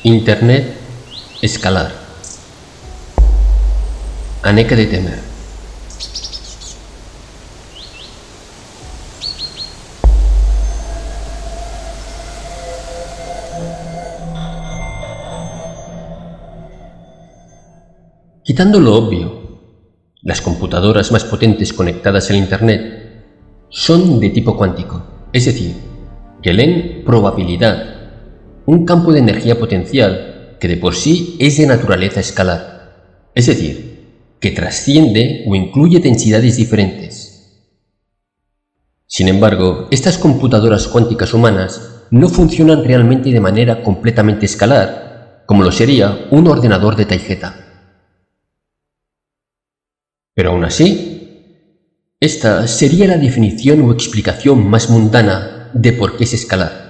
Internet escalar. Aneca de temer. Quitando lo obvio, las computadoras más potentes conectadas al Internet son de tipo cuántico, es decir, que leen probabilidad, un campo de energía potencial que de por sí es de naturaleza escalar, es decir, que trasciende o incluye densidades diferentes. Sin embargo, estas computadoras cuánticas humanas no funcionan realmente de manera completamente escalar, como lo sería un ordenador de tarjeta. Pero aún así, esta sería la definición o explicación más mundana de por qué es escalar.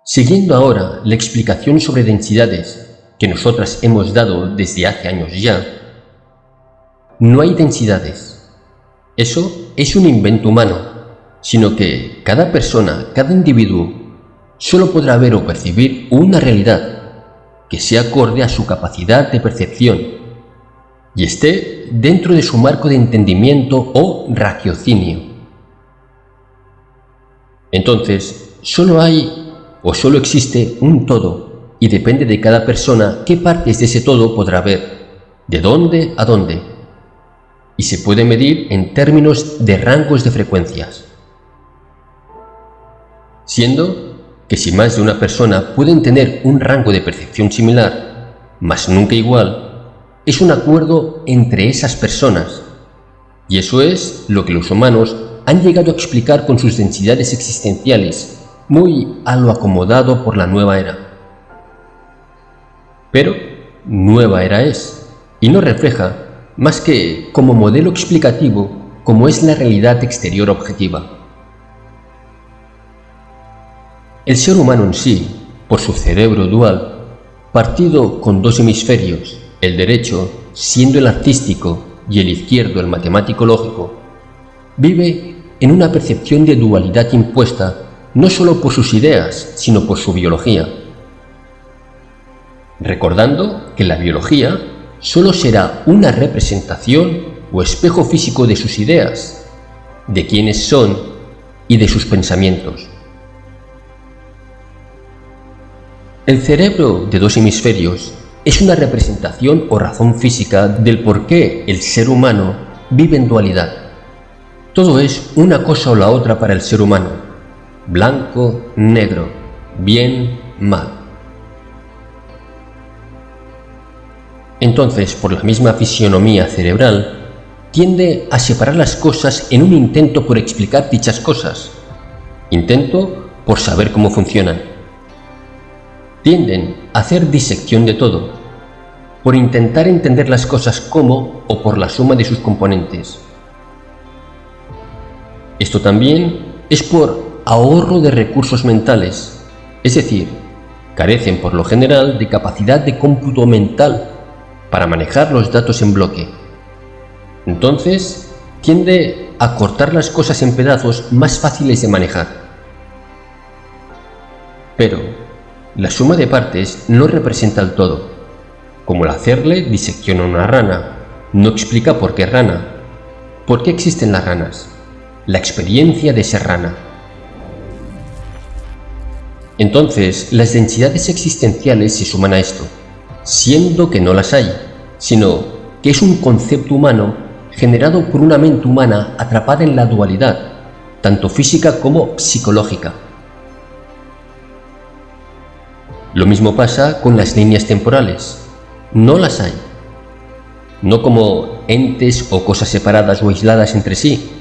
Siguiendo ahora la explicación sobre densidades que nosotras hemos dado desde hace años ya, no hay densidades. Eso es un invento humano, sino que cada persona, cada individuo, solo podrá ver o percibir una realidad que sea acorde a su capacidad de percepción y esté dentro de su marco de entendimiento o raciocinio. Entonces, solo existe un todo, y depende de cada persona qué partes de ese todo podrá ver, de dónde a dónde, y se puede medir en términos de rangos de frecuencias. Siendo que si más de una persona pueden tener un rango de percepción similar, mas nunca igual, es un acuerdo entre esas personas, y eso es lo que los humanos han llegado a explicar con sus densidades existenciales, muy a lo acomodado por la nueva era. Pero nueva era es, y no refleja más que como modelo explicativo como es la realidad exterior objetiva. El ser humano en sí, por su cerebro dual, partido con dos hemisferios, el derecho siendo el artístico y el izquierdo el matemático-lógico, vive en una percepción de dualidad impuesta no solo por sus ideas, sino por su biología. Recordando que la biología solo será una representación o espejo físico de sus ideas, de quiénes son y de sus pensamientos. El cerebro de dos hemisferios es una representación o razón física del por qué el ser humano vive en dualidad. Todo es una cosa o la otra para el ser humano. Blanco, negro, bien, mal. Entonces, por la misma fisionomía cerebral, tiende a separar las cosas en un intento por explicar dichas cosas, intento por saber cómo funcionan. Tienden a hacer disección de todo, por intentar entender las cosas como o por la suma de sus componentes. Esto también es por ahorro de recursos mentales, es decir, carecen por lo general de capacidad de cómputo mental para manejar los datos en bloque. Entonces, tiende a cortar las cosas en pedazos más fáciles de manejar. Pero la suma de partes no representa el todo, como el hacerle disección a una rana no explica por qué rana, por qué existen las ranas, la experiencia de ser rana. Entonces, las densidades existenciales se suman a esto, siendo que no las hay, sino que es un concepto humano generado por una mente humana atrapada en la dualidad, tanto física como psicológica. Lo mismo pasa con las líneas temporales, no las hay, no como entes o cosas separadas o aisladas entre sí.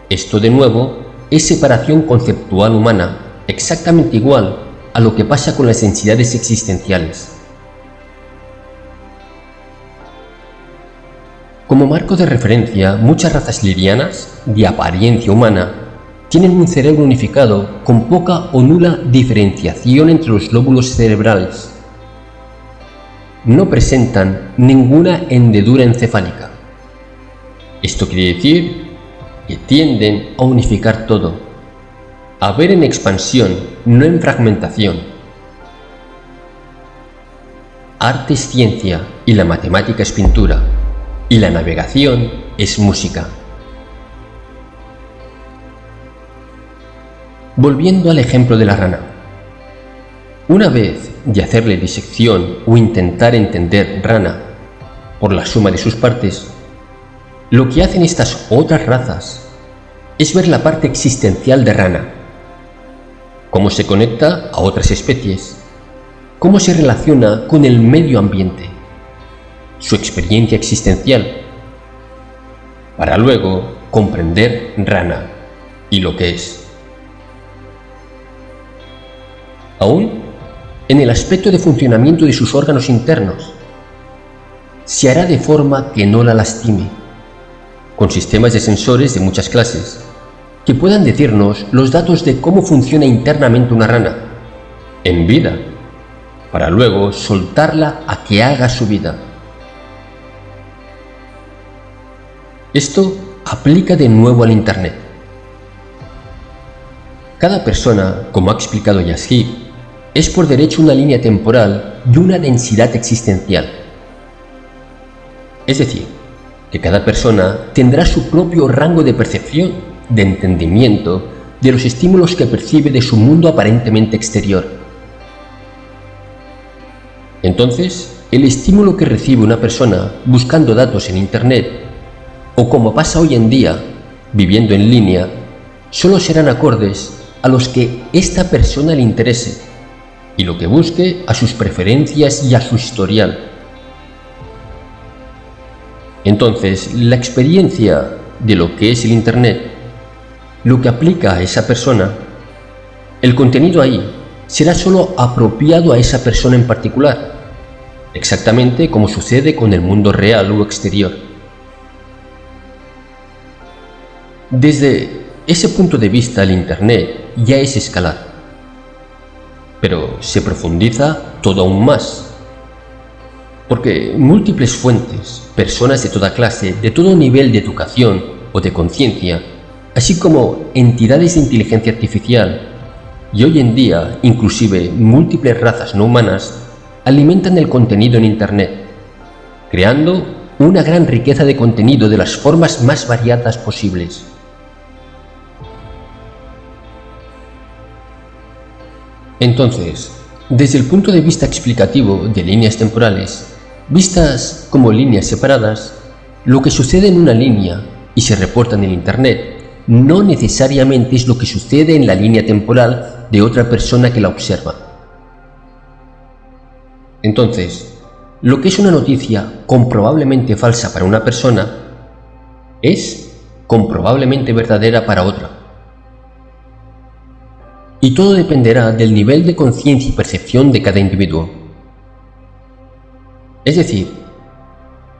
Esto de nuevo es separación conceptual humana, exactamente igual a lo que pasa con las densidades existenciales. Como marco de referencia, muchas razas lirianas, de apariencia humana, tienen un cerebro unificado con poca o nula diferenciación entre los lóbulos cerebrales. No presentan ninguna hendedura encefálica. Esto quiere decir que tienden a unificar todo, a ver en expansión no en fragmentación. Arte es ciencia y la matemática es pintura, y la navegación es música. Volviendo al ejemplo de la rana. Una vez de hacerle disección o intentar entender rana por la suma de sus partes, lo que hacen estas otras razas es ver la parte existencial de rana, cómo se conecta a otras especies, cómo se relaciona con el medio ambiente, su experiencia existencial, para luego comprender rana y lo que es. Aún en el aspecto de funcionamiento de sus órganos internos, se hará de forma que no la lastime, con sistemas de sensores de muchas clases, que puedan decirnos los datos de cómo funciona internamente una rana, en vida, para luego soltarla a que haga su vida. Esto aplica de nuevo al Internet. Cada persona, como ha explicado Yashib, es por derecho una línea temporal y una densidad existencial. Es decir, que cada persona tendrá su propio rango de percepción, de entendimiento, de los estímulos que percibe de su mundo aparentemente exterior. Entonces, el estímulo que recibe una persona buscando datos en Internet, o como pasa hoy en día, viviendo en línea, solo serán acordes a los que esta persona le interese y lo que busque a sus preferencias y a su historial. Entonces, la experiencia de lo que es el Internet, lo que aplica a esa persona, el contenido ahí será solo apropiado a esa persona en particular, exactamente como sucede con el mundo real o exterior. Desde ese punto de vista, el Internet ya es escalar, pero se profundiza todo aún más, porque múltiples fuentes, personas de toda clase, de todo nivel de educación o de conciencia, así como entidades de inteligencia artificial, y hoy en día inclusive múltiples razas no humanas, alimentan el contenido en Internet, creando una gran riqueza de contenido de las formas más variadas posibles. Entonces, desde el punto de vista explicativo de líneas temporales, vistas como líneas separadas, lo que sucede en una línea y se reporta en el Internet no necesariamente es lo que sucede en la línea temporal de otra persona que la observa. Entonces, lo que es una noticia comprobablemente falsa para una persona es comprobablemente verdadera para otra. Y todo dependerá del nivel de conciencia y percepción de cada individuo. Es decir,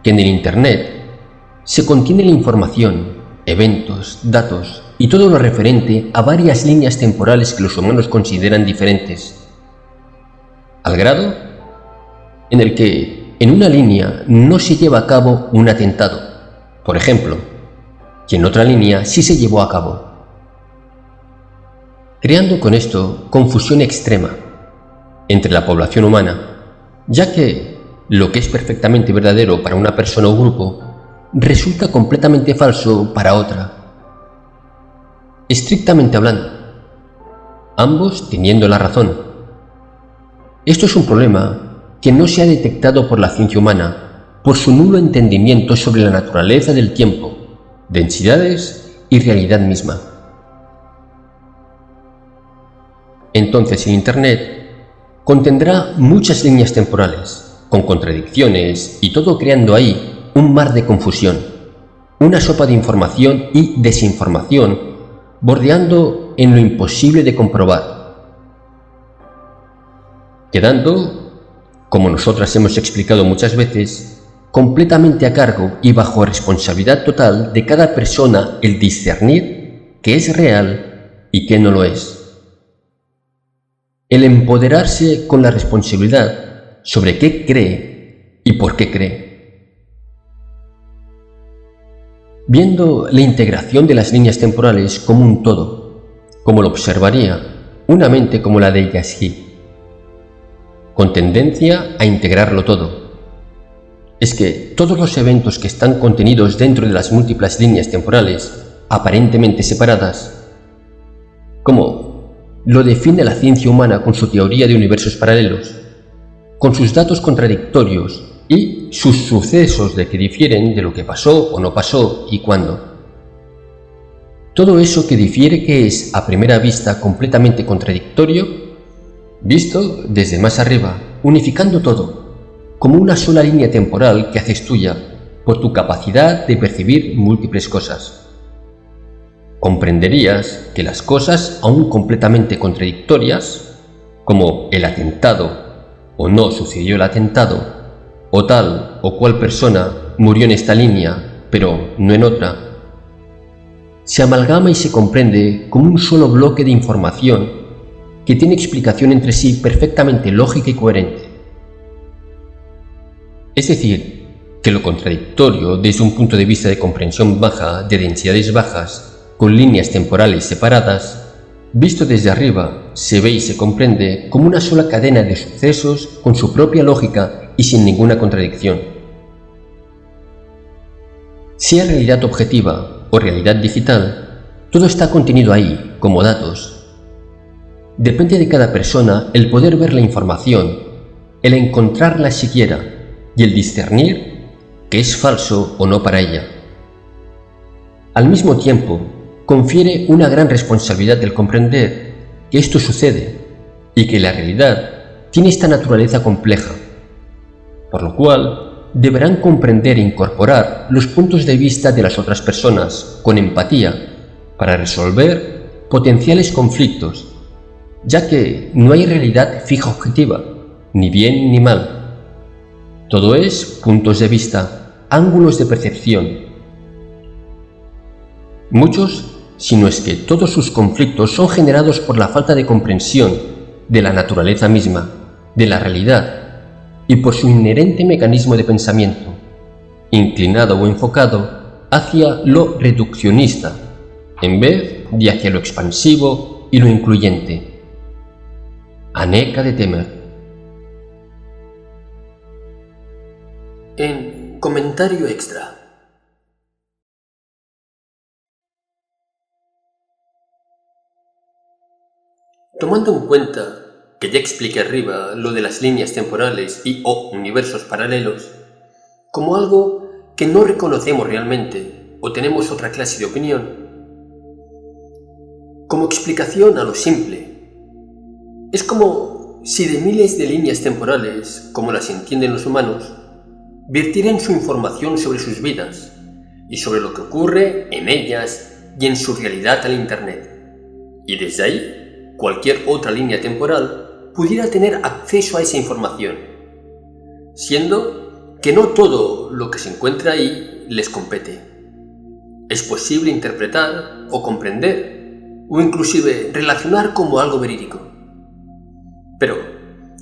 que en el Internet se contiene la información, eventos, datos y todo lo referente a varias líneas temporales que los humanos consideran diferentes, al grado en el que en una línea no se lleva a cabo un atentado, por ejemplo, y en otra línea sí se llevó a cabo, creando con esto confusión extrema entre la población humana, ya que lo que es perfectamente verdadero para una persona o grupo resulta completamente falso para otra. Estrictamente hablando, ambos teniendo la razón. Esto es un problema que no se ha detectado por la ciencia humana por su nulo entendimiento sobre la naturaleza del tiempo, densidades y realidad misma. Entonces el Internet contendrá muchas líneas temporales, con contradicciones y todo creando ahí un mar de confusión, una sopa de información y desinformación bordeando en lo imposible de comprobar, quedando, como nosotras hemos explicado muchas veces, completamente a cargo y bajo responsabilidad total de cada persona el discernir qué es real y qué no lo es. El empoderarse con la responsabilidad sobre qué cree y por qué cree. Viendo la integración de las líneas temporales como un todo, como lo observaría una mente como la de Yashgi, con tendencia a integrarlo todo. Es que todos los eventos que están contenidos dentro de las múltiples líneas temporales, aparentemente separadas, como lo define la ciencia humana con su teoría de universos paralelos, con sus datos contradictorios y sus sucesos de que difieren de lo que pasó o no pasó y cuándo. Todo eso que difiere, que es a primera vista completamente contradictorio, visto desde más arriba, unificando todo, como una sola línea temporal que haces tuya por tu capacidad de percibir múltiples cosas. Comprenderías que las cosas aún completamente contradictorias, como el atentado o no sucedió el atentado, o tal o cual persona murió en esta línea, pero no en otra, se amalgama y se comprende como un solo bloque de información que tiene explicación entre sí perfectamente lógica y coherente. Es decir, que lo contradictorio desde un punto de vista de comprensión baja, de densidades bajas, con líneas temporales separadas, visto desde arriba, se ve y se comprende como una sola cadena de sucesos con su propia lógica y sin ninguna contradicción. Sea realidad objetiva o realidad digital, todo está contenido ahí, como datos. Depende de cada persona el poder ver la información, el encontrarla siquiera y el discernir que es falso o no para ella. Al mismo tiempo, confiere una gran responsabilidad del comprender que esto sucede y que la realidad tiene esta naturaleza compleja, por lo cual deberán comprender e incorporar los puntos de vista de las otras personas con empatía para resolver potenciales conflictos, ya que no hay realidad fija objetiva, ni bien ni mal. Todo es puntos de vista, ángulos de percepción. Muchos, si no es que todos sus conflictos son generados por la falta de comprensión de la naturaleza misma, de la realidad, y por su inherente mecanismo de pensamiento, inclinado o enfocado hacia lo reduccionista, en vez de hacia lo expansivo y lo incluyente. Anéca de Temer. En comentario extra. Tomando en cuenta que ya expliqué arriba lo de las líneas temporales y o universos paralelos, como algo que no reconocemos realmente o tenemos otra clase de opinión, como explicación a lo simple, es como si de miles de líneas temporales, como las entienden los humanos, vertieran su información sobre sus vidas y sobre lo que ocurre en ellas y en su realidad al Internet, y desde ahí cualquier otra línea temporal pudiera tener acceso a esa información, siendo que no todo lo que se encuentra ahí les compete. Es posible interpretar o comprender, o inclusive relacionar como algo verídico. Pero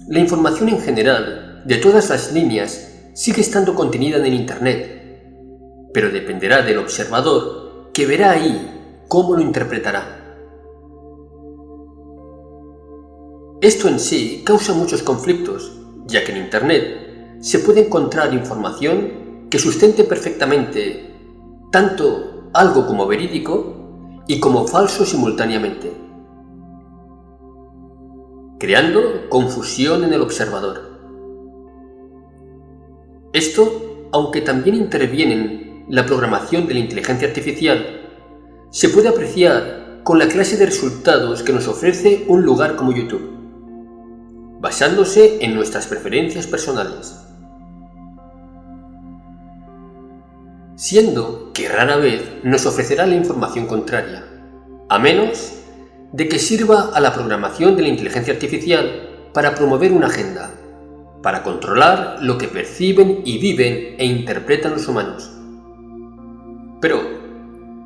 la información en general de todas las líneas sigue estando contenida en el Internet, pero dependerá del observador que verá ahí cómo lo interpretará. Esto en sí causa muchos conflictos, ya que en Internet se puede encontrar información que sustente perfectamente tanto algo como verídico y como falso simultáneamente, creando confusión en el observador. Esto, aunque también interviene en la programación de la inteligencia artificial, se puede apreciar con la clase de resultados que nos ofrece un lugar como YouTube, basándose en nuestras preferencias personales. Siendo que rara vez nos ofrecerá la información contraria, a menos de que sirva a la programación de la inteligencia artificial para promover una agenda, para controlar lo que perciben y viven e interpretan los humanos. Pero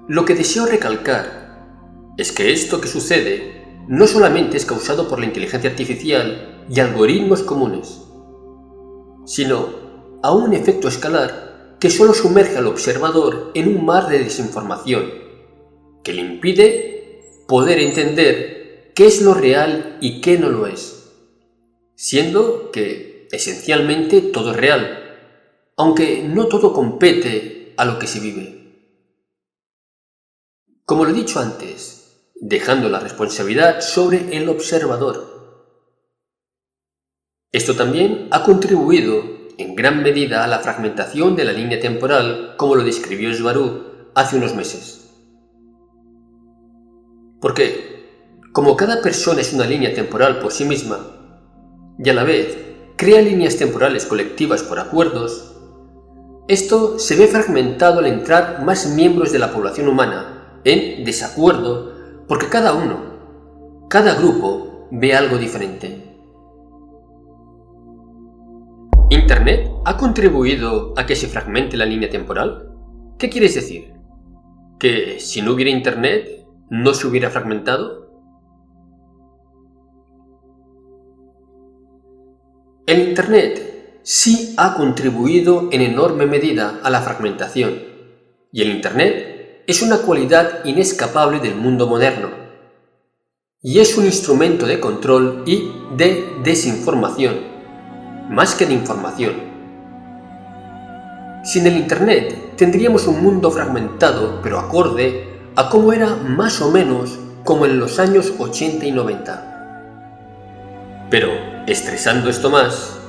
lo que deseo recalcar es que esto que sucede no solamente es causado por la inteligencia artificial y algoritmos comunes, sino a un efecto escalar que solo sumerge al observador en un mar de desinformación, que le impide poder entender qué es lo real y qué no lo es, siendo que esencialmente todo es real, aunque no todo compete a lo que se vive. Como lo he dicho antes, dejando la responsabilidad sobre el observador. Esto también ha contribuido en gran medida a la fragmentación de la línea temporal, como lo describió Svaru hace unos meses. Porque, como cada persona es una línea temporal por sí misma, y a la vez crea líneas temporales colectivas por acuerdos, esto se ve fragmentado al entrar más miembros de la población humana en desacuerdo porque cada uno, cada grupo, ve algo diferente. ¿Internet ha contribuido a que se fragmente la línea temporal? ¿Qué quieres decir? ¿Que si no hubiera Internet no se hubiera fragmentado? El Internet sí ha contribuido en enorme medida a la fragmentación, y el Internet es una cualidad inescapable del mundo moderno, y es un instrumento de control y de desinformación, más que de información. Sin el Internet tendríamos un mundo fragmentado, pero acorde a cómo era más o menos como en los años 80 y 90. Pero, estresando esto más,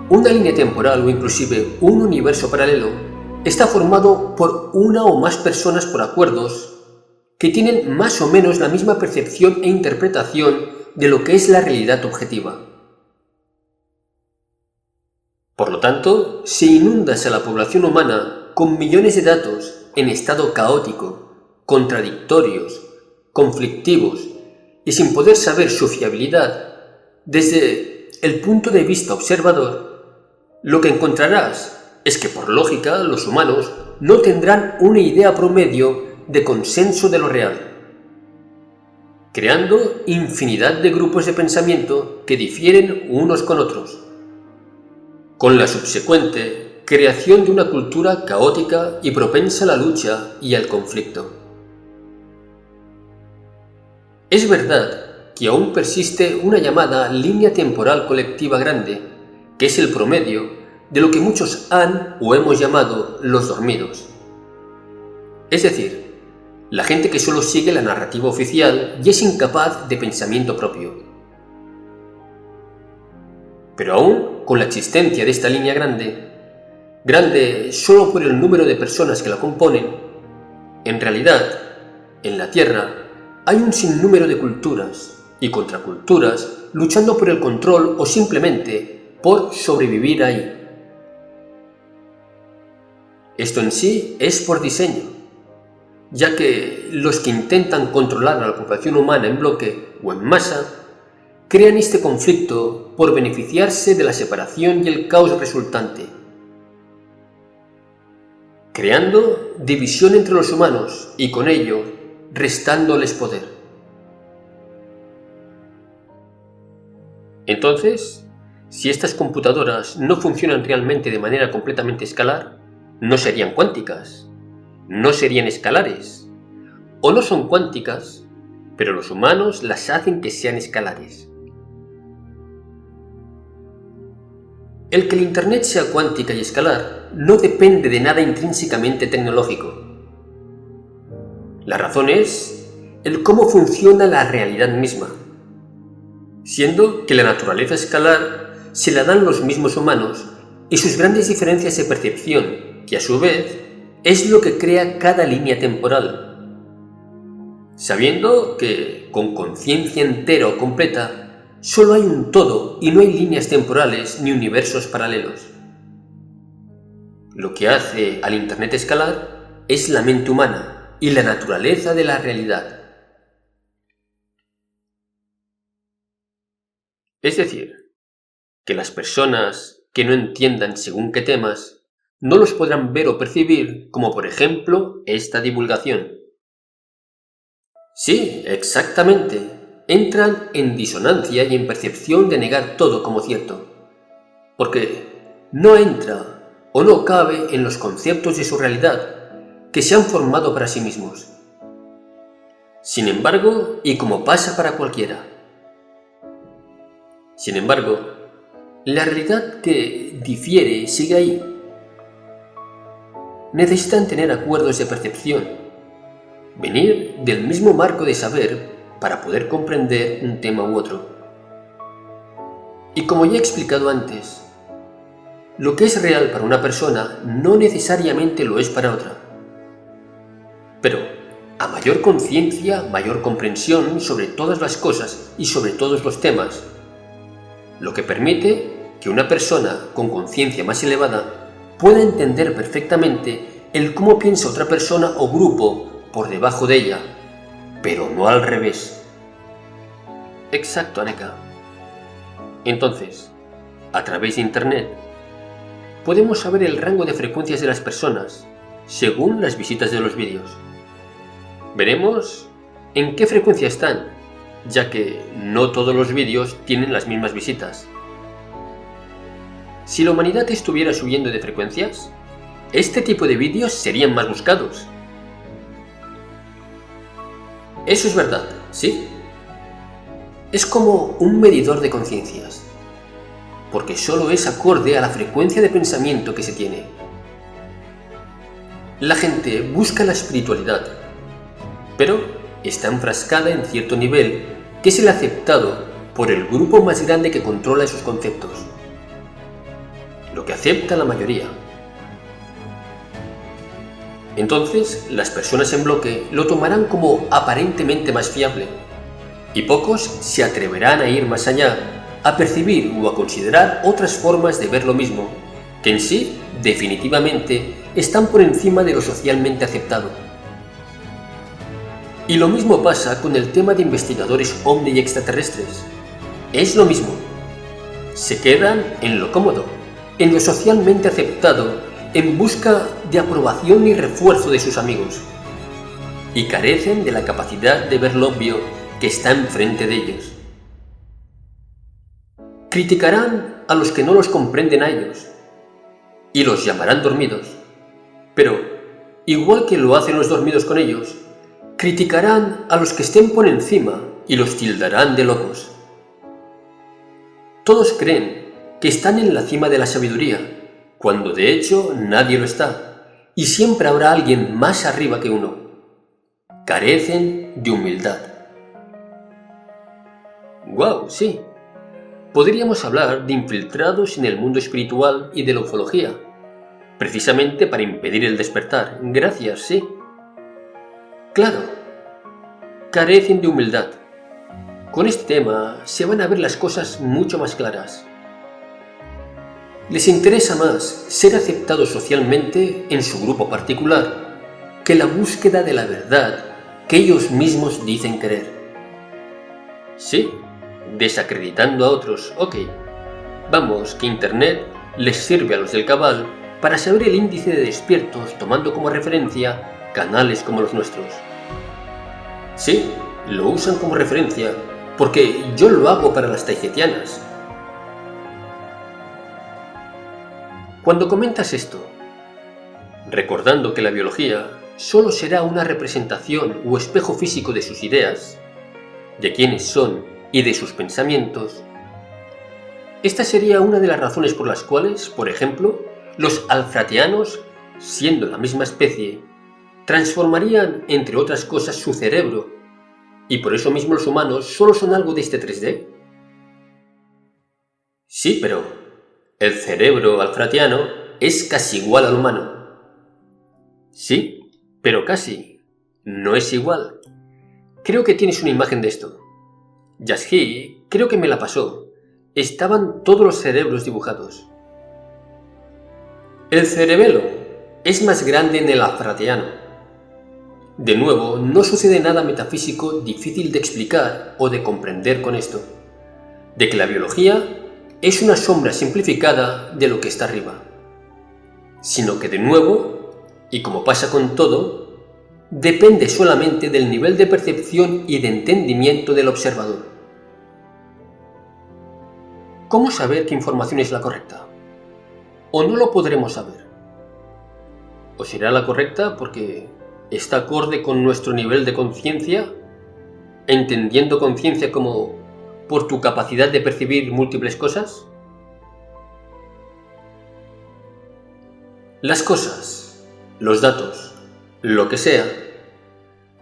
una línea temporal o inclusive un universo paralelo está formado por una o más personas por acuerdos que tienen más o menos la misma percepción e interpretación de lo que es la realidad objetiva. Por lo tanto, si inundas a la población humana con millones de datos en estado caótico, contradictorios, conflictivos y sin poder saber su fiabilidad desde el punto de vista observador, lo que encontrarás es que por lógica los humanos no tendrán una idea promedio de consenso de lo real, creando infinidad de grupos de pensamiento que difieren unos con otros, con la subsecuente creación de una cultura caótica y propensa a la lucha y al conflicto. Es verdad que aún persiste una llamada línea temporal colectiva grande, que es el promedio de lo que muchos han o hemos llamado los dormidos. Es decir, la gente que solo sigue la narrativa oficial y es incapaz de pensamiento propio. Pero aún con la existencia de esta línea grande solo por el número de personas que la componen, en realidad, en la Tierra hay un sinnúmero de culturas y contraculturas luchando por el control o simplemente por sobrevivir ahí. Esto en sí es por diseño, ya que los que intentan controlar a la población humana en bloque o en masa crean este conflicto por beneficiarse de la separación y el caos resultante, creando división entre los humanos y con ello restándoles poder. Entonces, si estas computadoras no funcionan realmente de manera completamente escalar, no serían cuánticas, no serían escalares, o no son cuánticas, pero los humanos las hacen que sean escalares. El que el Internet sea cuántica y escalar no depende de nada intrínsecamente tecnológico. La razón es el cómo funciona la realidad misma, siendo que la naturaleza escalar se la dan los mismos humanos y sus grandes diferencias de percepción, que a su vez es lo que crea cada línea temporal. Sabiendo que, con conciencia entera o completa, solo hay un todo y no hay líneas temporales ni universos paralelos. Lo que hace al Internet escalar es la mente humana y la naturaleza de la realidad. Es decir, que las personas que no entiendan según qué temas no los podrán ver o percibir, como por ejemplo esta divulgación. Sí, exactamente, entran en disonancia y en percepción de negar todo como cierto, porque no entra o no cabe en los conceptos de su realidad que se han formado para sí mismos. Sin embargo, y como pasa para cualquiera. Sin embargo, la realidad que difiere sigue ahí. Necesitan tener acuerdos de percepción, venir del mismo marco de saber para poder comprender un tema u otro. Y como ya he explicado antes, lo que es real para una persona no necesariamente lo es para otra. Pero a mayor conciencia, mayor comprensión sobre todas las cosas y sobre todos los temas, lo que permite que una persona con conciencia más elevada pueda entender perfectamente el cómo piensa otra persona o grupo por debajo de ella, pero no al revés. Exacto, Aneka. Entonces, a través de Internet, podemos saber el rango de frecuencias de las personas según las visitas de los vídeos. Veremos en qué frecuencia están, ya que no todos los vídeos tienen las mismas visitas. Si la humanidad estuviera subiendo de frecuencias, este tipo de vídeos serían más buscados. Eso es verdad, ¿sí? Es como un medidor de conciencias, porque solo es acorde a la frecuencia de pensamiento que se tiene. La gente busca la espiritualidad, pero está enfrascada en cierto nivel que es el aceptado por el grupo más grande que controla esos conceptos, lo que acepta la mayoría. Entonces, las personas en bloque lo tomarán como aparentemente más fiable, y pocos se atreverán a ir más allá, a percibir o a considerar otras formas de ver lo mismo, que en sí, definitivamente, están por encima de lo socialmente aceptado. Y lo mismo pasa con el tema de investigadores ovni y extraterrestres. Es lo mismo. Se quedan en lo cómodo, en lo socialmente aceptado, en busca de aprobación y refuerzo de sus amigos, y carecen de la capacidad de ver lo obvio que está enfrente de ellos. Criticarán a los que no los comprenden a ellos, y los llamarán dormidos, pero, igual que lo hacen los dormidos con ellos, criticarán a los que estén por encima y los tildarán de locos. Todos creen que están en la cima de la sabiduría, cuando de hecho nadie lo está, y siempre habrá alguien más arriba que uno. Carecen de humildad. ¡Guau! Sí. Podríamos hablar de infiltrados en el mundo espiritual y de la ufología, precisamente para impedir el despertar. Gracias, sí. Claro. Carecen de humildad. Con este tema se van a ver las cosas mucho más claras. Les interesa más ser aceptados socialmente en su grupo particular que la búsqueda de la verdad que ellos mismos dicen querer. Sí, desacreditando a otros, ok. Vamos, que Internet les sirve a los del cabal para saber el índice de despiertos tomando como referencia canales como los nuestros. Sí, lo usan como referencia porque yo lo hago para las taizetianas. Cuando comentas esto, recordando que la biología solo será una representación o espejo físico de sus ideas, de quiénes son y de sus pensamientos, esta sería una de las razones por las cuales, por ejemplo, los alfratianos, siendo la misma especie, transformarían, entre otras cosas, su cerebro, y por eso mismo los humanos solo son algo de este 3D. Sí, pero el cerebro alfratiano es casi igual al humano. Sí, pero casi. No es igual. Creo que tienes una imagen de esto. Yashii creo que me la pasó. Estaban todos los cerebros dibujados. El cerebelo es más grande en el alfratiano. De nuevo, no sucede nada metafísico difícil de explicar o de comprender con esto. De que la biología es una sombra simplificada de lo que está arriba, sino que de nuevo, y como pasa con todo, depende solamente del nivel de percepción y de entendimiento del observador. ¿Cómo saber qué información es la correcta? ¿O no lo podremos saber? ¿O será la correcta porque está acorde con nuestro nivel de conciencia entendiendo conciencia como por tu capacidad de percibir múltiples cosas? Las cosas, los datos, lo que sea,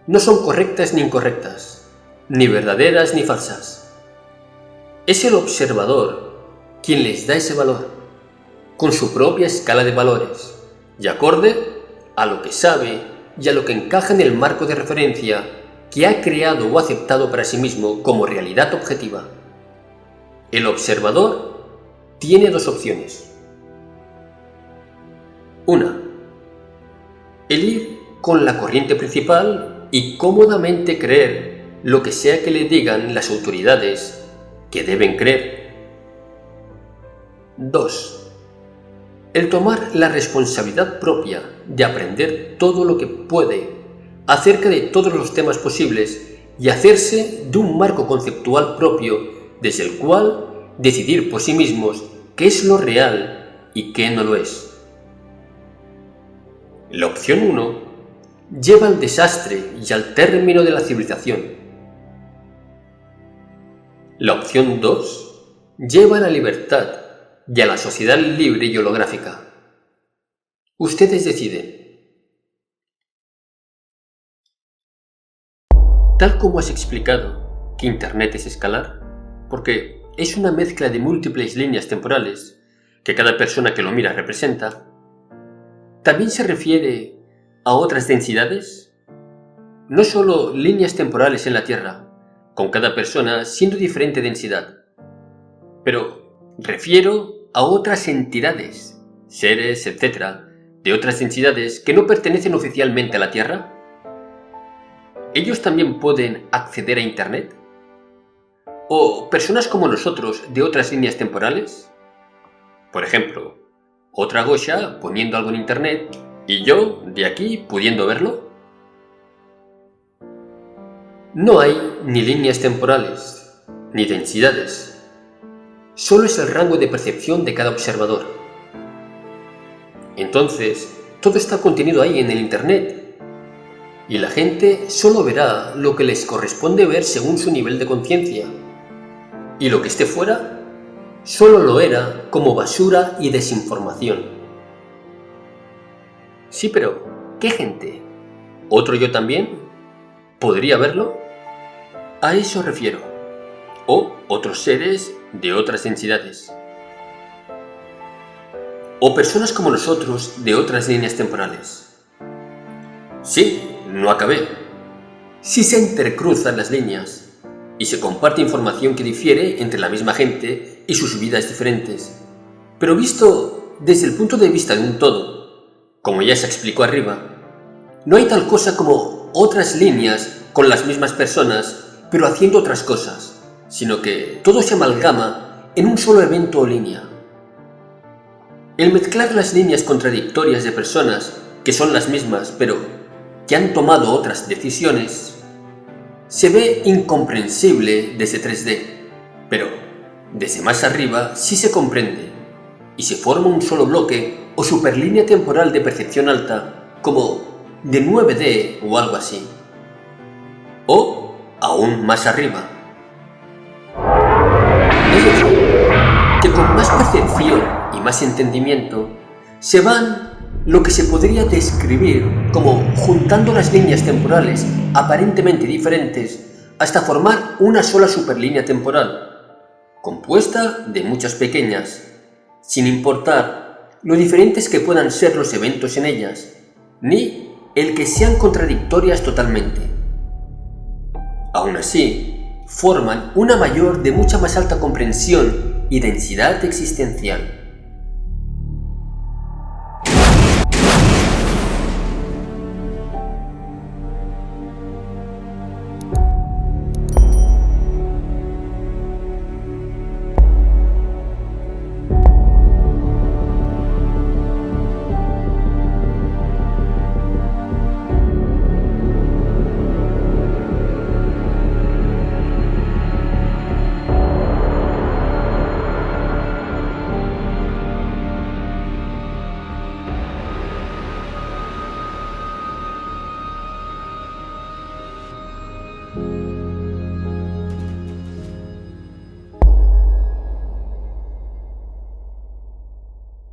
no son correctas ni incorrectas, ni verdaderas ni falsas. Es el observador quien les da ese valor, con su propia escala de valores, y acorde a lo que sabe y a lo que encaja en el marco de referencia que ha creado o aceptado para sí mismo como realidad objetiva. El observador tiene dos opciones. Una, el ir con la corriente principal y cómodamente creer lo que sea que le digan las autoridades que deben creer. 2. El tomar la responsabilidad propia de aprender todo lo que puede acerca de todos los temas posibles y hacerse de un marco conceptual propio desde el cual decidir por sí mismos qué es lo real y qué no lo es. La opción 1 lleva al desastre y al término de la civilización. La opción 2 lleva a la libertad y a la sociedad libre y holográfica. Ustedes deciden. Tal como has explicado que Internet es escalar, porque es una mezcla de múltiples líneas temporales que cada persona que lo mira representa, ¿también se refiere a otras densidades? No solo líneas temporales en la Tierra, con cada persona siendo diferente densidad, pero refiero a otras entidades, seres, etc., de otras densidades que no pertenecen oficialmente a la Tierra. ¿Ellos también pueden acceder a Internet? ¿O personas como nosotros de otras líneas temporales? Por ejemplo, otra Gosha poniendo algo en Internet y yo, de aquí, pudiendo verlo. No hay ni líneas temporales, ni densidades. Solo es el rango de percepción de cada observador. Entonces, todo está contenido ahí en el Internet. Y la gente solo verá lo que les corresponde ver según su nivel de conciencia. Y lo que esté fuera, solo lo era como basura y desinformación. Sí, pero ¿qué gente? ¿Otro yo también? ¿Podría verlo? A eso refiero. O otros seres de otras densidades. O personas como nosotros de otras líneas temporales. Sí, no acabé. Si se intercruzan las líneas y se comparte información que difiere entre la misma gente y sus vidas diferentes, pero visto desde el punto de vista de un todo, como ya se explicó arriba, no hay tal cosa como otras líneas con las mismas personas, pero haciendo otras cosas, sino que todo se amalgama en un solo evento o línea. El mezclar las líneas contradictorias de personas que son las mismas, pero que han tomado otras decisiones, se ve incomprensible desde 3D, pero desde más arriba sí se comprende, y se forma un solo bloque o superlínea temporal de percepción alta, como de 9D o algo así. O aún más arriba. Es decir, que con más percepción y más entendimiento, se van lo que se podría describir como juntando las líneas temporales aparentemente diferentes hasta formar una sola superlínea temporal, compuesta de muchas pequeñas, sin importar lo diferentes que puedan ser los eventos en ellas, ni el que sean contradictorias totalmente. Aún así, forman una mayor de mucha más alta comprensión y densidad existencial.